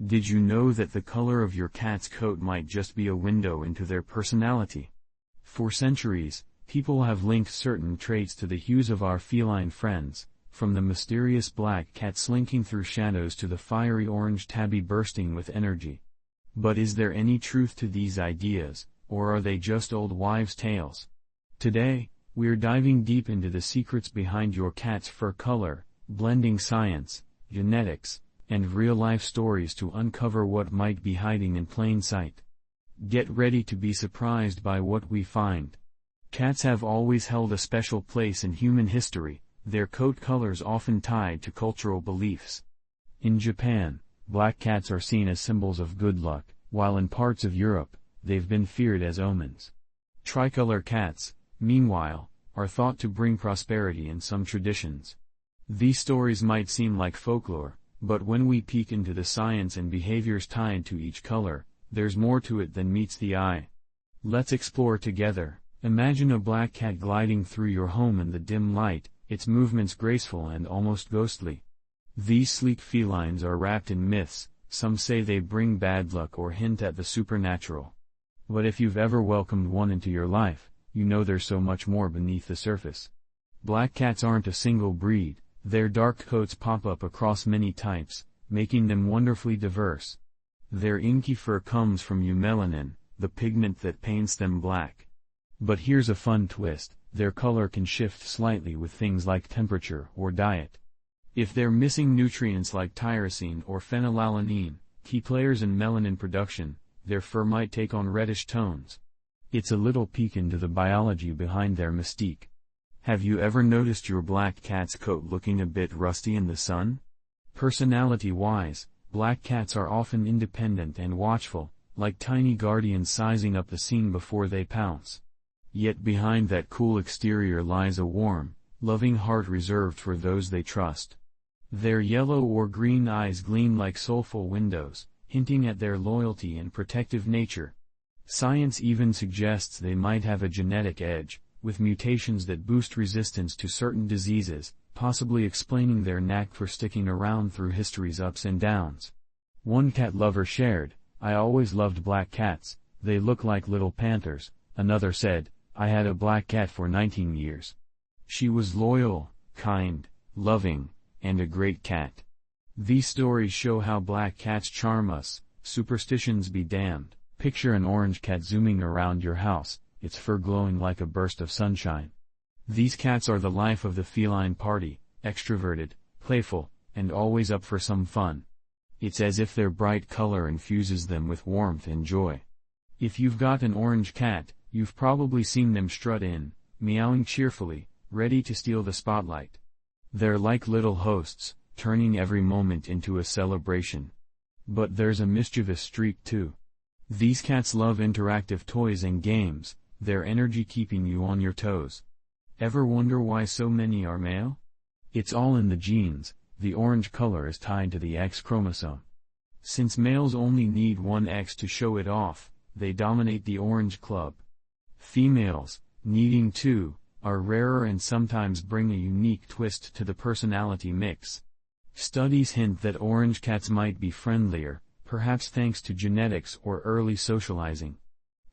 Did you know that the color of your cat's coat might just be a window into their personality? For centuries, people have linked certain traits to the hues of our feline friends, from the mysterious black cat slinking through shadows to the fiery orange tabby bursting with energy. But is there any truth to these ideas, or are they just old wives' tales? Today, we're diving deep into the secrets behind your cat's fur color, blending science, genetics, and real-life stories to uncover what might be hiding in plain sight. Get ready to be surprised by what we find. Cats have always held a special place in human history, their coat colors often tied to cultural beliefs. In Japan, black cats are seen as symbols of good luck, while in parts of Europe, they've been feared as omens. Tricolor cats, meanwhile, are thought to bring prosperity in some traditions. These stories might seem like folklore, but when we peek into the science and behaviors tied to each color, there's more to it than meets the eye. Let's explore together. Imagine a black cat gliding through your home in the dim light, its movements graceful and almost ghostly. These sleek felines are wrapped in myths, some say they bring bad luck or hint at the supernatural. But if you've ever welcomed one into your life, you know there's so much more beneath the surface. Black cats aren't a single breed, their dark coats pop up across many types, making them wonderfully diverse. Their inky fur comes from melanin, the pigment that paints them black. But here's a fun twist, their color can shift slightly with things like temperature or diet. If they're missing nutrients like tyrosine or phenylalanine, key players in melanin production, their fur might take on reddish tones. It's a little peek into the biology behind their mystique. Have you ever noticed your black cat's coat looking a bit rusty in the sun? Personality-wise, black cats are often independent and watchful, like tiny guardians sizing up the scene before they pounce. Yet behind that cool exterior lies a warm, loving heart reserved for those they trust. Their yellow or green eyes gleam like soulful windows, hinting at their loyalty and protective nature. Science even suggests they might have a genetic edge, with mutations that boost resistance to certain diseases, possibly explaining their knack for sticking around through history's ups and downs. One cat lover shared, "I always loved black cats, they look like little panthers." Another said, "I had a black cat for 19 years. She was loyal, kind, loving, and a great cat." These stories show how black cats charm us, superstitions be damned. Picture an orange cat zooming around your house, its fur glowing like a burst of sunshine. These cats are the life of the feline party, extroverted, playful, and always up for some fun. It's as if their bright color infuses them with warmth and joy. If you've got an orange cat, you've probably seen them strut in, meowing cheerfully, ready to steal the spotlight. They're like little hosts, turning every moment into a celebration. But there's a mischievous streak too. These cats love interactive toys and games, their energy keeping you on your toes. Ever wonder why so many are male? It's all in the genes. The orange color is tied to the X chromosome. Since males only need one X to show it off, they dominate the orange club. Females, needing two, are rarer and sometimes bring a unique twist to the personality mix. Studies hint that orange cats might be friendlier, perhaps thanks to genetics or early socializing.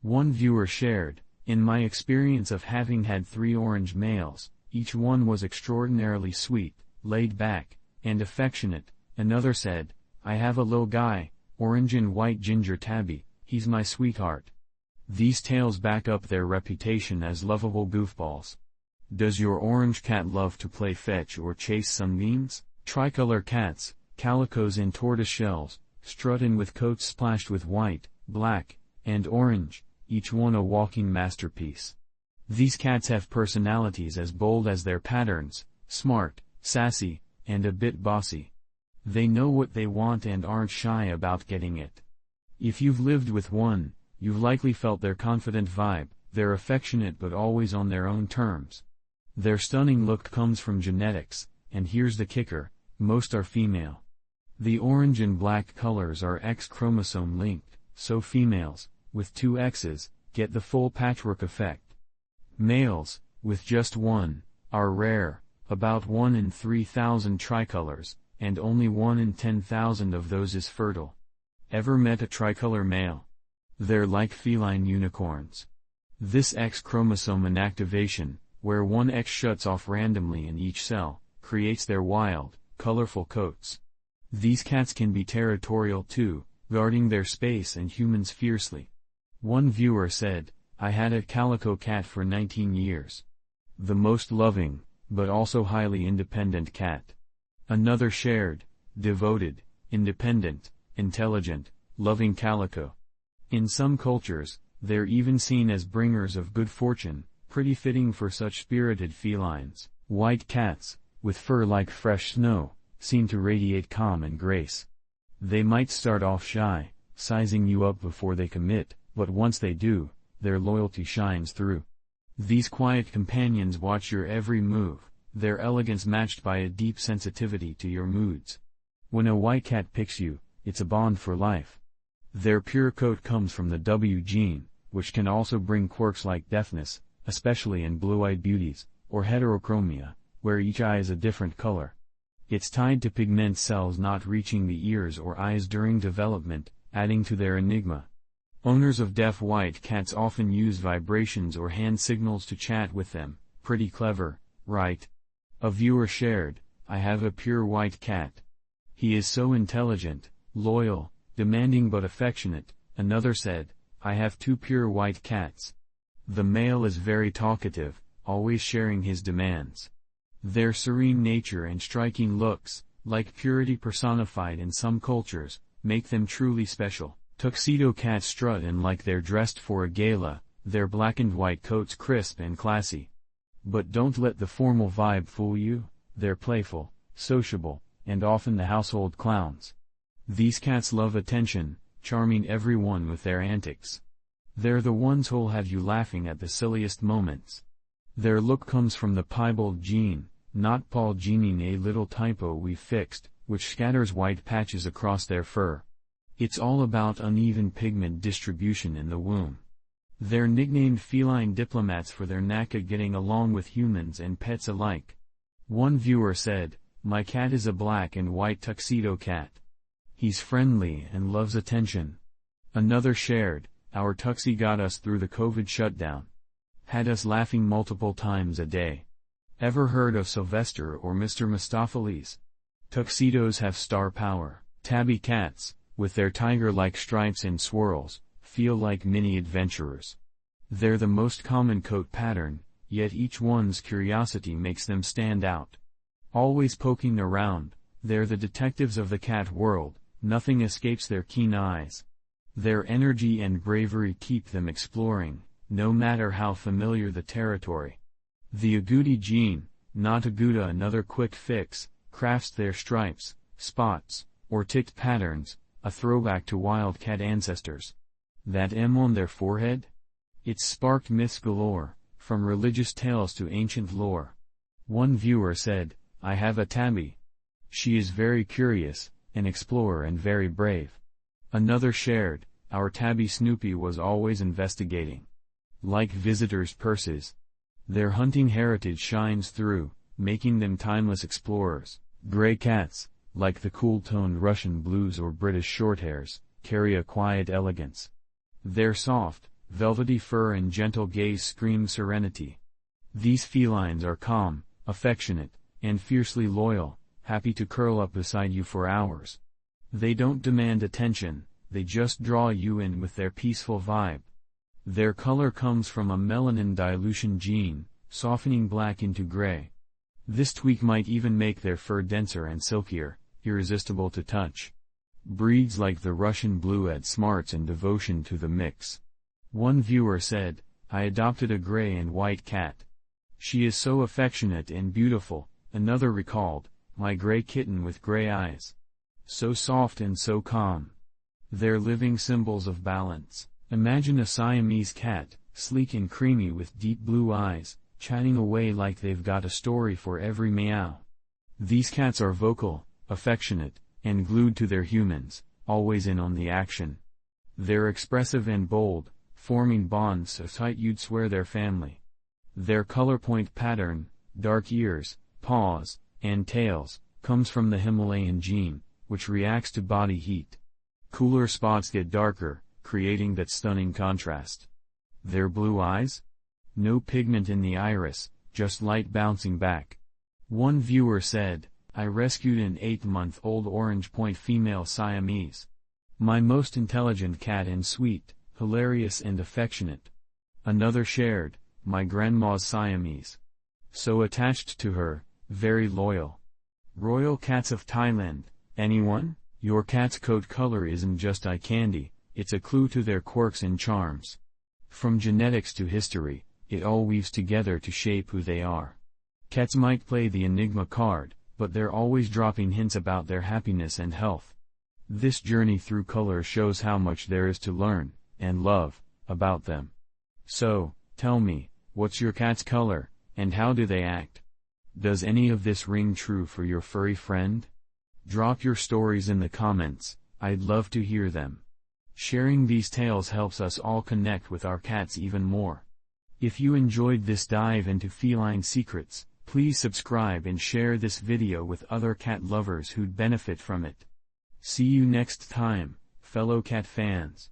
One viewer shared, "In my experience of having had 3 orange males, each one was extraordinarily sweet, laid back, and affectionate." Another said, "I have a little guy, orange and white ginger tabby, he's my sweetheart." These tales back up their reputation as lovable goofballs. Does your orange cat love to play fetch or chase sunbeams? Tricolor cats, calicos and tortoiseshells, strut in with coats splashed with white, black, and orange, each one a walking masterpiece. These cats have personalities as bold as their patterns, smart, sassy, and a bit bossy. They know what they want and aren't shy about getting it. If you've lived with one, you've likely felt their confident vibe. They're affectionate but always on their own terms. Their stunning look comes from genetics, and here's the kicker, most are female. The orange and black colors are X chromosome linked, so females, with 2 X's, get the full patchwork effect. Males, with just one, are rare, about 1 in 3,000 tricolors, and only 1 in 10,000 of those is fertile. Ever met a tricolor male? They're like feline unicorns. This X chromosome inactivation, where one X shuts off randomly in each cell, creates their wild, colorful coats. These cats can be territorial too, guarding their space and humans fiercely. One viewer said, "I had a Calico cat for 19 years. The most loving, but also highly independent cat." Another shared, devoted, independent, intelligent, loving Calico. In some cultures, they're even seen as bringers of good fortune, pretty fitting for such spirited felines. White cats, with fur like fresh snow, seem to radiate calm and grace. They might start off shy, sizing you up before they commit, but once they do, their loyalty shines through. These quiet companions watch your every move, their elegance matched by a deep sensitivity to your moods. When a white cat picks you, it's a bond for life. Their pure coat comes from the W gene, which can also bring quirks like deafness, especially in blue-eyed beauties, or heterochromia, where each eye is a different color. It's tied to pigment cells not reaching the ears or eyes during development, adding to their enigma. Owners of deaf white cats often use vibrations or hand signals to chat with them. Pretty clever, right? A viewer shared, "I have a pure white cat. He is so intelligent, loyal, demanding but affectionate." Another said, "I have 2 pure white cats. The male is very talkative, always sharing his demands. Their serene nature and striking looks, like purity personified in some cultures, make them truly special." Tuxedo Cats strut in like they're dressed for a gala, their black and white coats crisp and classy. But don't let the formal vibe fool you, they're playful, sociable, and often the household clowns. These cats love attention, charming everyone with their antics. They're the ones who'll have you laughing at the silliest moments. Their look comes from the piebald gene, not Paul gene, a little typo we fixed, which scatters white patches across their fur. It's all about uneven pigment distribution in the womb. They're nicknamed feline diplomats for their knack at getting along with humans and pets alike. One viewer said, "My cat is a black and white tuxedo cat. He's friendly and loves attention." Another shared, "Our Tuxie got us through the COVID shutdown. Had us laughing multiple times a day." Ever heard of Sylvester or Mr. Mistopheles? Tuxedos have star power. Tabby Cats, with their tiger-like stripes and swirls, feel like mini adventurers. They're the most common coat pattern, yet each one's curiosity makes them stand out. Always poking around, they're the detectives of the cat world, nothing escapes their keen eyes. Their energy and bravery keep them exploring, no matter how familiar the territory. The agouti gene, not agouti, another quick fix, crafts their stripes, spots, or ticked patterns, a throwback to wildcat ancestors. That M on their forehead? It's sparked myths galore, from religious tales to ancient lore. One viewer said, "I have a tabby. She is very curious, an explorer and very brave." Another shared, "Our tabby Snoopy was always investigating. Like visitors' purses. Their hunting heritage shines through, making them timeless explorers." Gray cats, like the cool-toned Russian blues or British shorthairs, carry a quiet elegance. Their soft, velvety fur and gentle gaze scream serenity. These felines are calm, affectionate, and fiercely loyal, happy to curl up beside you for hours. They don't demand attention, they just draw you in with their peaceful vibe. Their color comes from a melanin dilution gene, softening black into gray. This tweak might even make their fur denser and silkier, irresistible to touch. Breeds like the Russian blue add smarts and devotion to the mix. One viewer said, "I adopted a gray and white cat. She is so affectionate and beautiful." Another recalled, "My gray kitten with gray eyes. So soft and so calm." They're living symbols of balance. Imagine a Siamese cat, sleek and creamy with deep blue eyes, chatting away like they've got a story for every meow. These cats are vocal, affectionate, and glued to their humans, always in on the action. They're expressive and bold, forming bonds so tight you'd swear they're family. Their colorpoint pattern, dark ears, paws, and tails, comes from the Himalayan gene, which reacts to body heat. Cooler spots get darker, creating that stunning contrast. Their blue eyes? No pigment in the iris, just light bouncing back. One viewer said, "I rescued an 8-month-old orange point female Siamese. My most intelligent cat and sweet, hilarious and affectionate." Another shared, "My grandma's Siamese. So attached to her, very loyal." Royal cats of Thailand, anyone? Your cat's coat color isn't just eye candy, it's a clue to their quirks and charms. From genetics to history, it all weaves together to shape who they are. Cats might play the enigma card, but they're always dropping hints about their happiness and health. This journey through color shows how much there is to learn, and love, about them. So, tell me, what's your cat's color, and how do they act? Does any of this ring true for your furry friend? Drop your stories in the comments, I'd love to hear them. Sharing these tales helps us all connect with our cats even more. If you enjoyed this dive into feline secrets, please subscribe and share this video with other cat lovers who'd benefit from it. See you next time, fellow cat fans.